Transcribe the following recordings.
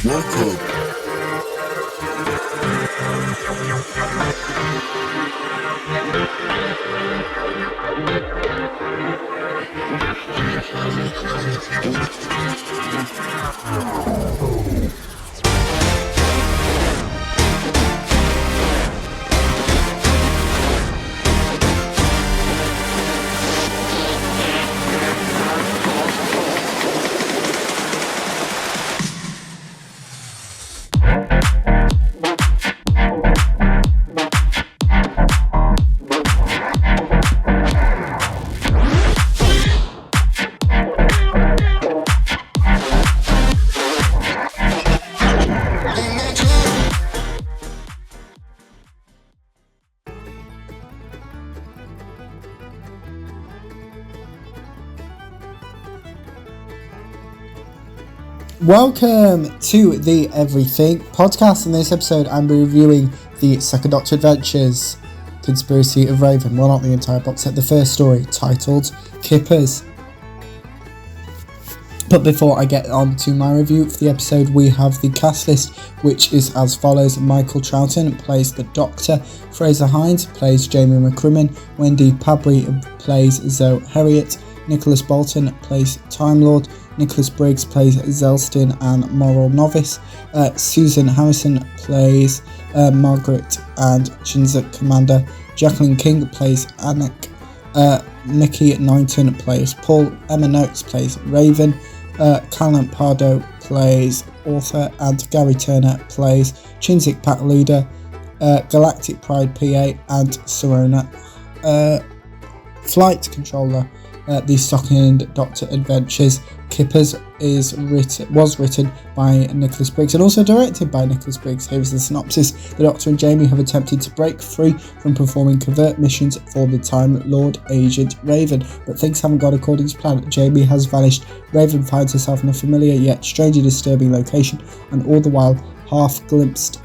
Welcome. Welcome to the Everything podcast. In this episode, I'm reviewing the Second Doctor Adventures, Conspiracy of Raven. Well, not the entire box set, the first story, titled Kippers. But before I get on to my review for the episode, we have the cast list, which is as follows. Michael Troughton plays the Doctor, Fraser Hines plays Jamie McCrimmon, Wendy Pabry plays Zoe Herriot, Nicholas Bolton plays Time Lord, Nicholas Briggs plays Zelstin and Moral Novice, Susan Harrison plays Margaret and Chinza Commander, Jacqueline King plays Anik, Mickey Knighton plays Paul, Emma Noakes plays Raven, Callum Pardo plays Author, and Gary Turner plays Chinzik Pack-Leader, Galactic Pride PA and Serona, Flight Controller. The Second Doctor Adventures Kippers was written by Nicholas Briggs and also directed by Nicholas Briggs. Here is the synopsis. The Doctor and Jamie have attempted to break free from performing covert missions for the Time Lord agent Raven, but things haven't gone according to plan. Jamie has vanished. Raven finds herself in a familiar yet strangely disturbing location, and all the while half-glimpsed,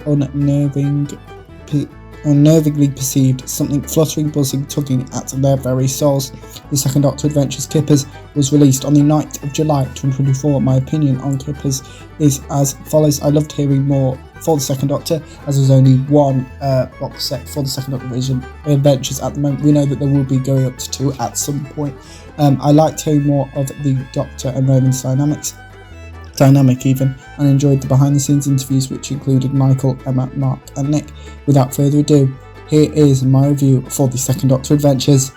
unnervingly perceived something fluttering, buzzing, tugging at their very souls. The Second Doctor Adventures Kippers was released on the 9th of July 2024. My opinion on Kippers is as follows. I loved hearing more for the Second Doctor, as there's only one box set for the Second Doctor Adventures at the moment. We know that there will be going up to 2 at some point. I liked hearing more of the Doctor and Raven's dynamic even, and enjoyed the behind the scenes interviews, which included Michael, Emma, Mark and Nick. Without further ado, here is my review for the Second Doctor Adventures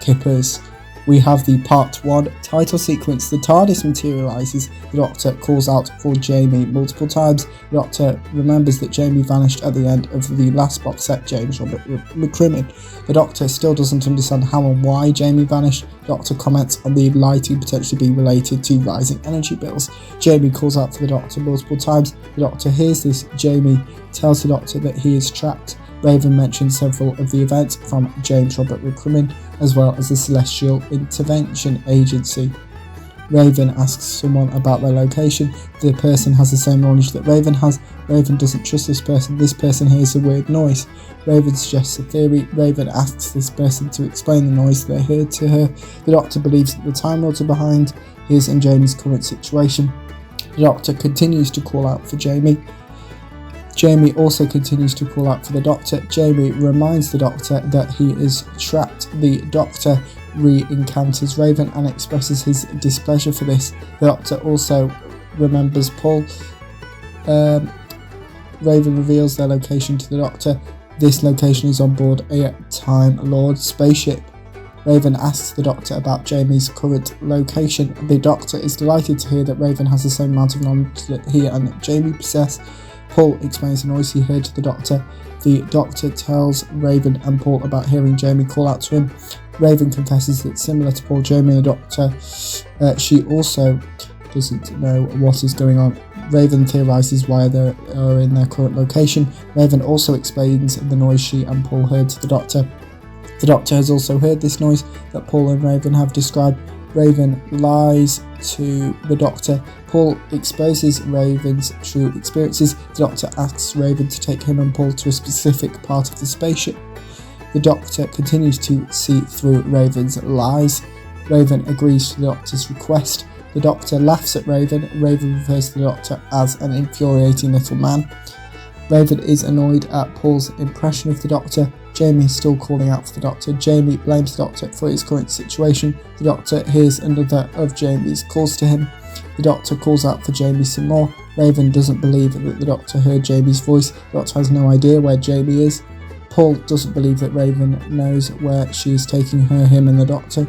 Kippers. We have the Part 1 title sequence. The TARDIS materialises. The Doctor calls out for Jamie multiple times. The Doctor remembers that Jamie vanished at the end of the last box set, James Robert McCrimmon. The Doctor still doesn't understand how and why Jamie vanished. The Doctor comments on the lighting potentially being related to rising energy bills. Jamie calls out for the Doctor multiple times. The Doctor hears this. Jamie tells the Doctor that he is trapped. Raven mentions several of the events from James Robert McCrimmon, as well as the Celestial Intervention Agency. Raven asks someone about their location. The person has the same knowledge that Raven has. Raven doesn't trust this person. This person hears a weird noise. Raven suggests a theory. Raven asks this person to explain the noise they heard to her. The Doctor believes that the Time Lords are behind his and Jamie's current situation. The Doctor continues to call out for Jamie. Jamie also continues to call out for the Doctor. Jamie reminds the Doctor that he is trapped. The Doctor re-encounters Raven and expresses his displeasure for this. The Doctor also remembers Paul. Raven reveals their location to the Doctor. This location is on board a Time Lord spaceship. Raven asks the Doctor about Jamie's current location. The Doctor is delighted to hear that Raven has the same amount of knowledge that he and Jamie possess. Paul explains the noise he heard to the Doctor. The Doctor tells Raven and Paul about hearing Jamie call out to him. Raven confesses that similar to Paul, Jamie and the Doctor, she also doesn't know what is going on. Raven theorises why they are in their current location. Raven also explains the noise she and Paul heard to the Doctor. The Doctor has also heard this noise that Paul and Raven have described. Raven lies to the Doctor. Paul exposes Raven's true experiences. The Doctor asks Raven to take him and Paul to a specific part of the spaceship. The Doctor continues to see through Raven's lies. Raven agrees to the Doctor's request. The Doctor laughs at Raven. Raven refers to the Doctor as an infuriating little man. Raven is annoyed at Paul's impression of the Doctor. Jamie is still calling out for the Doctor. Jamie blames the Doctor for his current situation. The Doctor hears another of Jamie's calls to him. The Doctor calls out for Jamie some more. Raven doesn't believe that the Doctor heard Jamie's voice. The Doctor has no idea where Jamie is. Paul doesn't believe that Raven knows where she is taking her, him and the Doctor.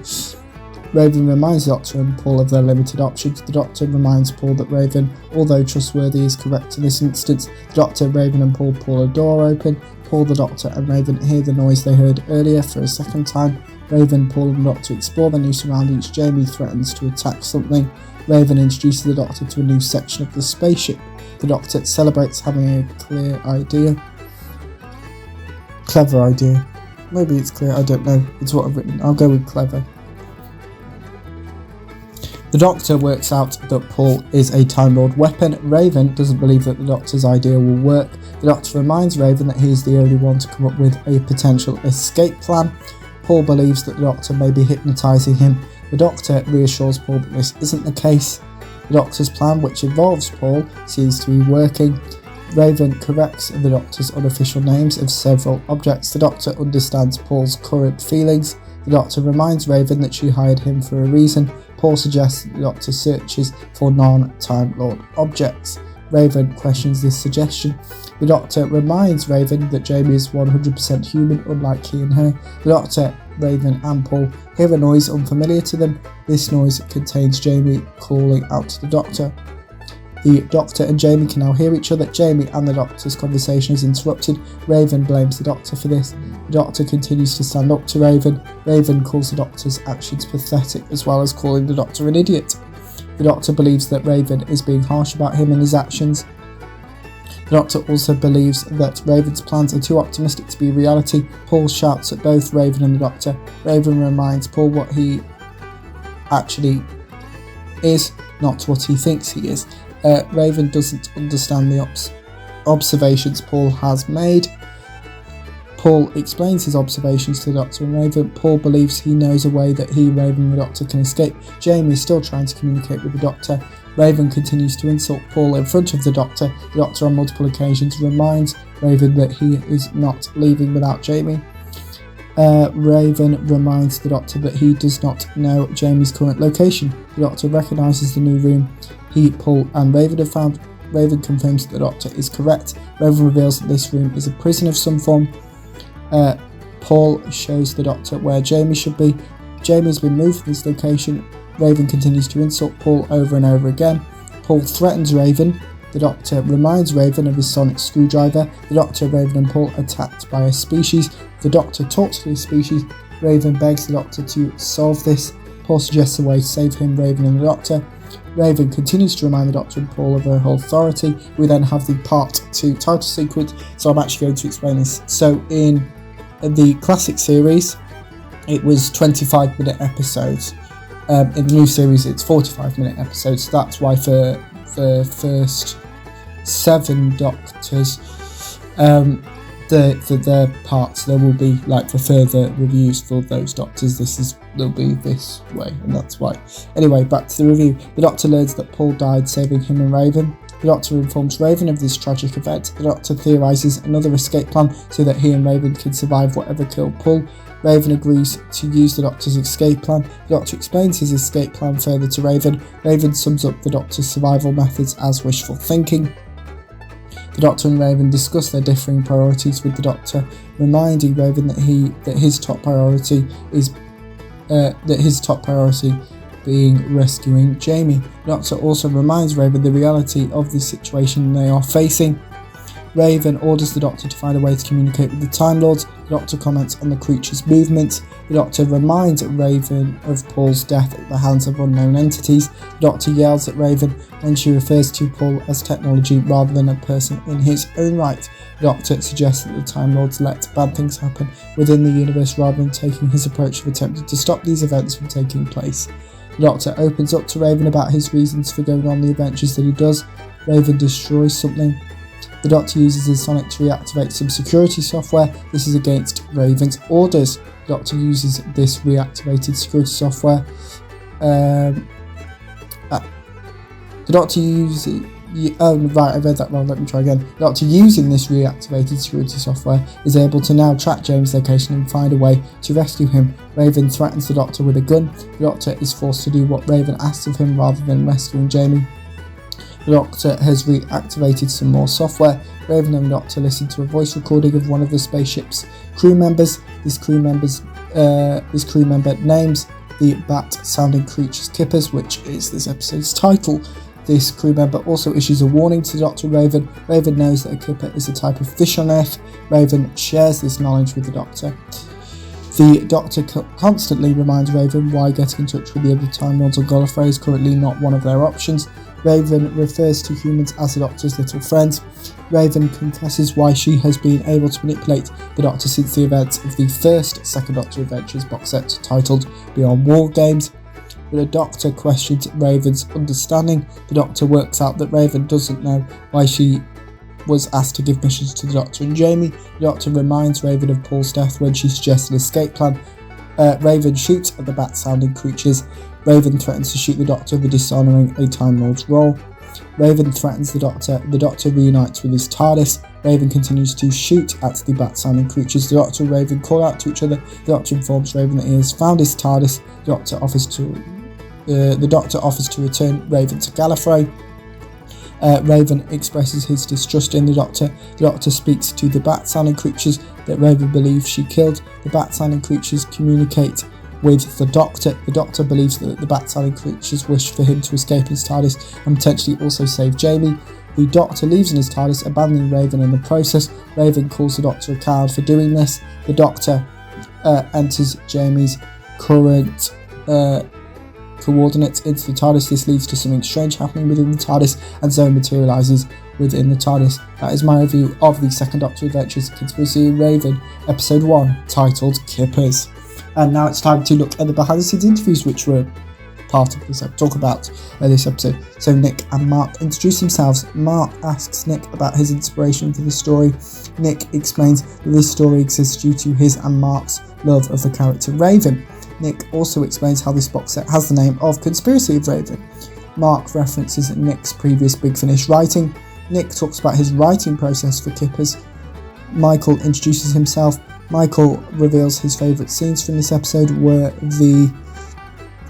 Raven reminds the Doctor and Paul of their limited options. The Doctor reminds Paul that Raven, although trustworthy, is correct in this instance. The Doctor, Raven and Paul pull a door open. Paul, the Doctor and Raven hear the noise they heard earlier for a second time. Raven, Paul and the Doctor explore their new surroundings. Jamie threatens to attack something. Raven introduces the Doctor to a new section of the spaceship. The Doctor celebrates having a clever idea. Maybe it's clear, I don't know. It's what I've written. I'll go with clever. The Doctor works out that Paul is a Time Lord weapon. Raven doesn't believe that the Doctor's idea will work. The Doctor reminds Raven that he is the only one to come up with a potential escape plan. Paul believes that the Doctor may be hypnotising him. The Doctor reassures Paul that this isn't the case. The Doctor's plan, which involves Paul, seems to be working. Raven corrects the Doctor's unofficial names of several objects. The Doctor understands Paul's current feelings. The Doctor reminds Raven that she hired him for a reason. Paul suggests that the Doctor searches for non-Time Lord objects. Raven questions this suggestion. The Doctor reminds Raven that Jamie is 100% human, unlike he and her. The Doctor, Raven and Paul hear a noise unfamiliar to them. This noise contains Jamie calling out to the Doctor. The Doctor and Jamie can now hear each other. Jamie and the Doctor's conversation is interrupted. Raven blames the Doctor for this. The Doctor continues to stand up to Raven. Raven calls the Doctor's actions pathetic, as well as calling the Doctor an idiot. The Doctor believes that Raven is being harsh about him and his actions. The Doctor also believes that Raven's plans are too optimistic to be reality. Paul shouts at both Raven and the Doctor. Raven reminds Paul what he actually is, not what he thinks he is. Raven doesn't understand the observations Paul has made. Paul explains his observations to the Doctor and Raven. Paul believes he knows a way that he, Raven and the Doctor can escape. Jamie is still trying to communicate with the Doctor. Raven continues to insult Paul in front of the Doctor. The Doctor on multiple occasions reminds Raven that he is not leaving without Jamie. Raven reminds the Doctor that he does not know Jamie's current location. The Doctor recognises the new room he, Paul and Raven have found. Raven confirms that the Doctor is correct. Raven reveals that this room is a prison of some form. Paul shows the Doctor where Jamie should be. Jamie has been moved from this location. Raven continues to insult Paul over and over again. Paul threatens Raven. The Doctor reminds Raven of his sonic screwdriver. The Doctor, Raven and Paul are attacked by a species. The Doctor talks to the species. Raven begs the Doctor to solve this. Paul suggests a way to save him, Raven and the Doctor. Raven continues to remind the Doctor and Paul of her whole authority. We then have the Part 2 title sequence, so I'm actually going to explain this. So in the classic series, it was 25-minute episodes. In the new series, it's 45-minute episodes. So that's why for the first 7 Doctors, for their parts, there will be, like, for further reviews for those Doctors, they'll be this way, and that's why. Anyway, back to the review. The Doctor learns that Paul died saving him and Raven. The Doctor informs Raven of this tragic event. The Doctor theorises another escape plan so that he and Raven can survive whatever killed Paul. Raven agrees to use the Doctor's escape plan. The Doctor explains his escape plan further to Raven. Raven sums up the Doctor's survival methods as wishful thinking. The Doctor and Raven discuss their differing priorities, with the Doctor reminding Raven that his top priority being rescuing Jamie. The Doctor also reminds Raven the reality of the situation they are facing. Raven orders the Doctor to find a way to communicate with the Time Lords. The Doctor comments on the creature's movements. The Doctor reminds Raven of Paul's death at the hands of unknown entities. The Doctor yells at Raven when she refers to Paul as technology rather than a person in his own right. The Doctor suggests that the Time Lords let bad things happen within the universe rather than taking his approach of attempting to stop these events from taking place. The Doctor opens up to Raven about his reasons for going on the adventures that he does. Raven destroys something. The Doctor uses his sonic to reactivate some security software. This is against Raven's orders. The Doctor uses this reactivated security software The Doctor I read that wrong, let me try again. The Doctor, using this reactivated security software, is able to now track Jamie's location and find a way to rescue him. Raven threatens the Doctor with a gun. The Doctor is forced to do what Raven asks of him rather than rescuing Jamie. The Doctor has reactivated some more software. Raven and the Doctor listen to a voice recording of one of the spaceship's crew members. This crew member names the bat-sounding creatures Kippers, which is this episode's title. This crew member also issues a warning to Dr. Raven. Raven knows that a Kipper is a type of fish on Earth. Raven shares this knowledge with the Doctor. The Doctor constantly reminds Raven why getting in touch with the other Time Lords or Gallifrey is currently not one of their options. Raven refers to humans as the Doctor's little friends. Raven confesses why she has been able to manipulate the Doctor since the events of the first Second Doctor Adventures box set titled Beyond War Games. But the Doctor questions Raven's understanding. The Doctor works out that Raven doesn't know why she was asked to give missions to the Doctor and Jamie. The Doctor reminds Raven of Paul's death when she suggests an escape plan. Raven shoots at the bat-sounding creatures. Raven threatens to shoot the Doctor for dishonouring a Time Lord's role. Raven threatens the Doctor. The Doctor reunites with his TARDIS. Raven continues to shoot at the bat-sounding creatures. The Doctor and Raven call out to each other. The Doctor informs Raven that he has found his TARDIS. The Doctor offers to return Raven to Gallifrey. Raven expresses his distrust in the Doctor. The Doctor speaks to the bat-sounding creatures that Raven believes she killed. The bat-sounding creatures communicate with the Doctor. The Doctor believes that the bat-sounding creatures wish for him to escape in his TARDIS and potentially also save Jamie. The Doctor leaves in his TARDIS, abandoning Raven in the process. Raven calls the Doctor a coward for doing this. The Doctor enters Jamie's current coordinates into the TARDIS. This leads to something strange happening within the TARDIS, and Zoe materialises within the TARDIS. That is my review of the Second Doctor Adventures Conspiracy of Raven, Episode 1, titled Kippers. And now it's time to look at the behind-the-scenes interviews which were part of this talk about this episode. So Nick and Mark introduce themselves. Mark asks Nick about his inspiration for the story. Nick explains that this story exists due to his and Mark's love of the character Raven. Nick also explains how this box set has the name of Conspiracy of Raven. Mark references Nick's previous Big Finish writing. Nick talks about his writing process for Kippers. Michael introduces himself. Michael reveals his favourite scenes from this episode were the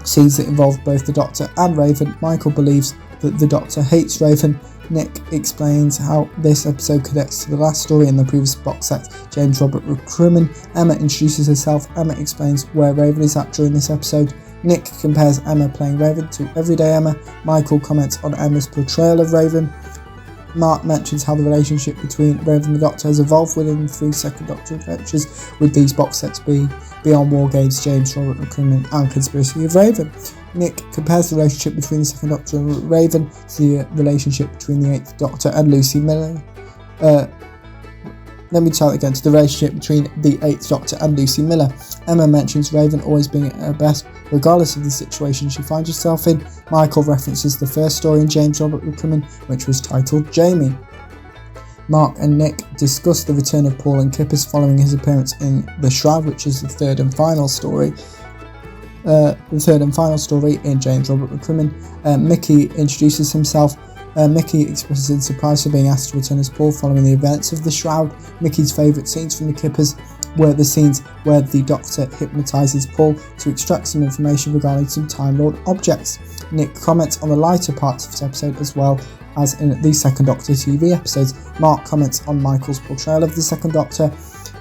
scenes that involved both the Doctor and Raven. Michael believes that the Doctor hates Raven. Nick explains how this episode connects to the last story in the previous box set, James Robert Recruitment. Emma introduces herself. Emma explains where Raven is at during this episode. Nick compares Emma playing Raven to everyday Emma. Michael comments on Emma's portrayal of Raven. Mark mentions how the relationship between Raven and the Doctor has evolved within the 3 Second Doctor Adventures, with these box sets being Beyond War Games, James Robert Recruitment and Conspiracy of Raven. Nick compares the relationship between the Second Doctor and Raven to the relationship between the 8th Doctor and Lucy Miller. Let me tell it again, to the relationship between the 8th Doctor and Lucy Miller. Emma mentions Raven always being at her best, regardless of the situation she finds herself in. Michael references the first story in James Robert Recruitment, which was titled Jamie. Mark and Nick discuss the return of Paul and Kippers following his appearance in The Shroud, which is the third and final story in James Robert Recruitment. Mickey introduces himself. Mickey expresses his surprise for being asked to return as Paul following the events of The Shroud. Mickey's favourite scenes from the Kippers were the scenes where the Doctor hypnotises Paul to extract some information regarding some Time Lord objects. Nick comments on the lighter parts of this episode as well as in the Second Doctor TV episodes. Mark comments on Michael's portrayal of the Second Doctor.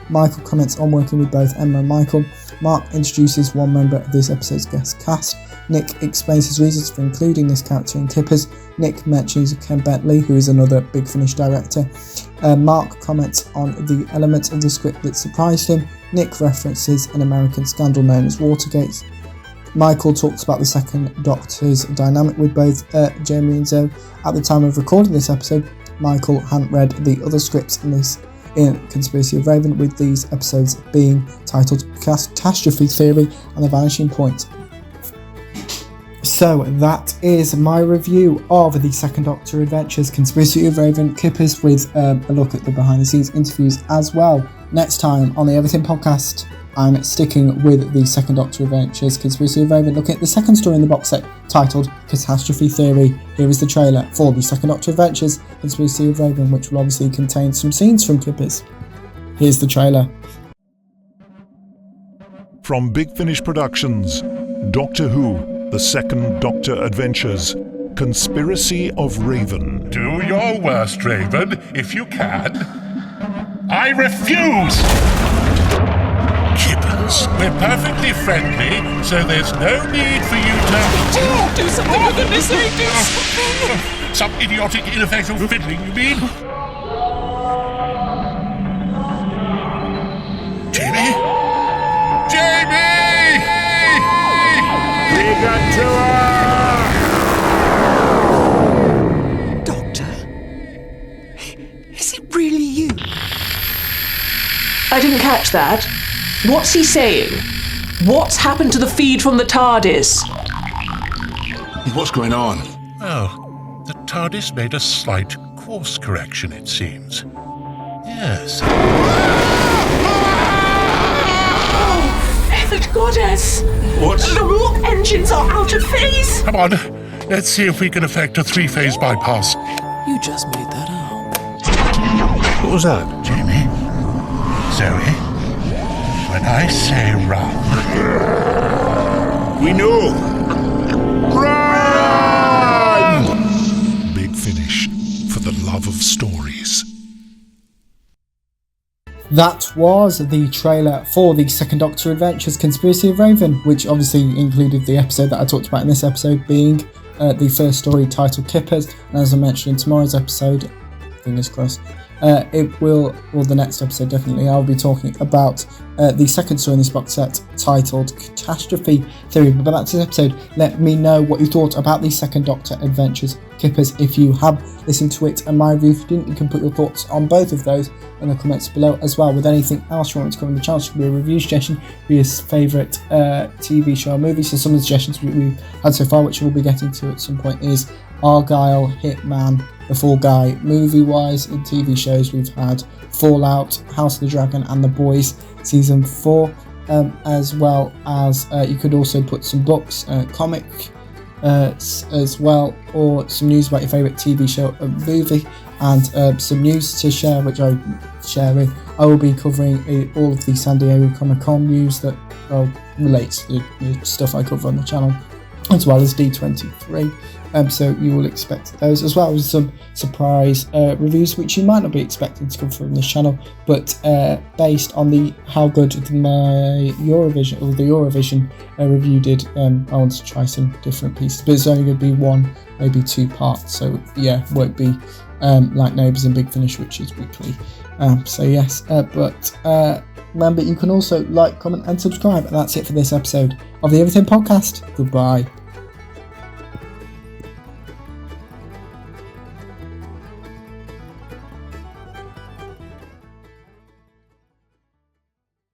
Michael comments on working with both Emma and Michael. Mark introduces one member of this episode's guest cast. Nick explains his reasons for including this character in Kippers. Nick mentions Ken Bentley, who is another Big Finish director. Mark comments on the elements of the script that surprised him. Nick references an American scandal known as Watergate. Michael talks about the Second Doctor's dynamic with both Jamie and Zoe. At the time of recording this episode, Michael hadn't read the other scripts in Conspiracy of Raven, with these episodes being titled Catastrophe Theory and The Vanishing Point. So that is my review of the Second Doctor Adventures Conspiracy of Raven Kippers, with a look at the behind the scenes interviews as well. Next time on the Everything Podcast, I'm sticking with the Second Doctor Adventures Conspiracy of Raven, looking at the second story in the box set titled Catastrophe Theory. Here is the trailer for the Second Doctor Adventures Conspiracy of Raven, which will obviously contain some scenes from Kippers. Here's the trailer. From Big Finish Productions, Doctor Who, The Second Doctor Adventures, Conspiracy of Raven. Do your worst, Raven, if you can. I refuse! Kippers, we're perfectly friendly, so there's no need for you to... Do something, for goodness sake, do something! Some idiotic, ineffectual fiddling, you mean? Jamie? Jamie! We got to her! Doctor? Is it really you? I didn't catch that. What's he saying? What's happened to the feed from the TARDIS? What's going on? Oh, the TARDIS made a slight course correction, it seems. Yes. Oh, feathered goddess! What? The warp engines are out of phase! Come on, let's see if we can effect a three-phase bypass. You just made that up. What was that? Jamie? Zoe? When I say run... We know! Run! Big Finish, for the love of stories. That was the trailer for the Second Doctor Adventures Conspiracy of Raven, which obviously included the episode that I talked about in this episode being the first story titled Kippers. And as I mentioned in tomorrow's episode, fingers crossed, the next episode definitely, I'll be talking about the second story in this box set titled Catastrophe Theory. But that's this episode. Let me know what you thought about the Second Doctor Adventures Kippers if you have listened to it and my review. If you didn't, you can put your thoughts on both of those in the comments below as well. With anything else you want to cover on the channel, it could be a review suggestion for your favourite TV show or movie. So some of the suggestions we've had so far, which we'll be getting to at some point, is Argyle, Hitman, The Fall Guy. Movie-wise, in TV shows, we've had Fallout, House of the Dragon, and The Boys Season 4, as well as you could also put some books, comic as well, or some news about your favourite TV show or movie, and some news to share, which I'm sharing. I will be covering all of the San Diego Comic-Con news that relates to the stuff I cover on the channel, as well as D23. So you will expect those, as well as some surprise reviews which you might not be expecting to come from this channel, but based on how good my Eurovision review did, I want to try some different pieces, but it's only going to be one, maybe 2 parts, so yeah, won't be like Neighbours and Big Finish, which is weekly. So yes, but remember, you can also like, comment and subscribe, and that's it for this episode of the Everything Podcast. Goodbye.